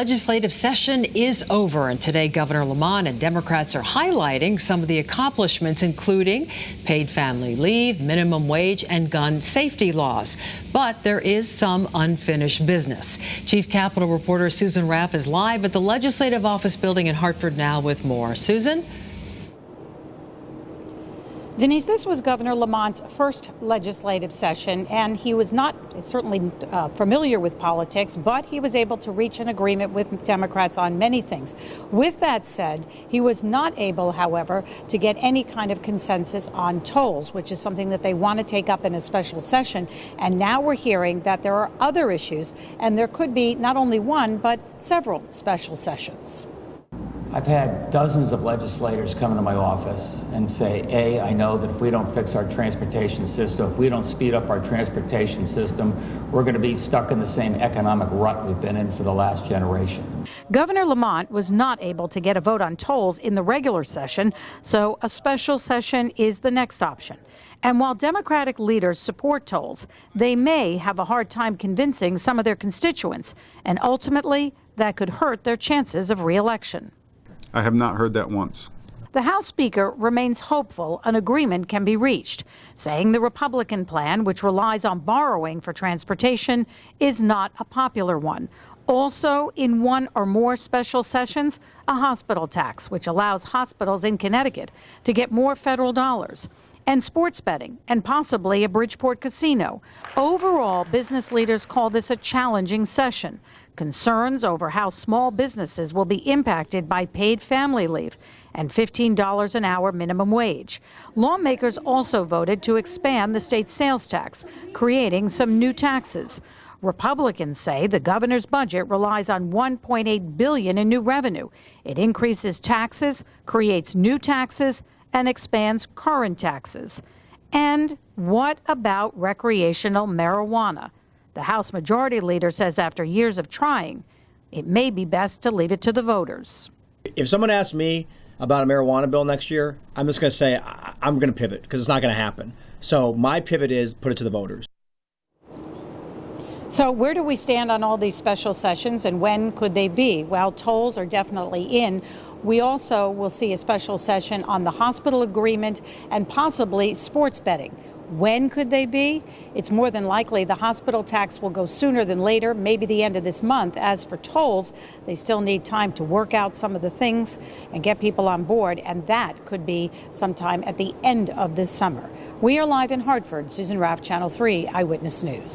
Legislative session is over, and today Governor Lamont and Democrats are highlighting some of the accomplishments, including paid family leave, minimum wage, and gun safety laws. But there is some unfinished business. Chief Capitol reporter Susan Raff is live at the Legislative Office building in Hartford now with more. Susan? Denise, this was Governor Lamont's first legislative session, and he was not certainly familiar with politics, but he was able to reach an agreement with Democrats on many things. With that said, he was not able, however, to get any kind of consensus on tolls, which is something that they want to take up in a special session. And now we're hearing that there are other issues, and there could be not only one, but several special sessions. I've had dozens of legislators come into my office and say, I know that if we don't fix our transportation system, if we don't speed up our transportation system, we're going to be stuck in the same economic rut we've been in for the last generation. Governor Lamont was not able to get a vote on tolls in the regular session, so a special session is the next option. And while Democratic leaders support tolls, they may have a hard time convincing some of their constituents, and ultimately that could hurt their chances of re-election. I have not heard that once. The House Speaker remains hopeful an agreement can be reached, saying the Republican plan, which relies on borrowing for transportation, is not a popular one. Also, in one or more special sessions, a hospital tax, which allows hospitals in Connecticut to get more federal dollars, and sports betting, and possibly a Bridgeport casino. Overall, business leaders call this a challenging session. Concerns over how small businesses will be impacted by paid family leave and $15 an hour minimum wage. Lawmakers also voted to expand the state sales tax, creating some new taxes. Republicans say the governor's budget relies on $1.8 billion in new revenue. It increases taxes, creates new taxes, and expands current taxes. And what about recreational marijuana? The House Majority Leader says after years of trying, it may be best to leave it to the voters. If someone asks me about a marijuana bill next year, I'm just going to say I'm going to pivot because it's not going to happen. So my pivot is put it to the voters. So where do we stand on all these special sessions, and when could they be? Well, tolls are definitely in. We also will see a special session on the hospital agreement and possibly sports betting. When could they be? It's more than likely the hospital tax will go sooner than later, maybe the end of this month. As for tolls, they still need time to work out some of the things and get people on board, and that could be sometime at the end of this summer. We are live in Hartford. Susan Raff, Channel 3 Eyewitness News.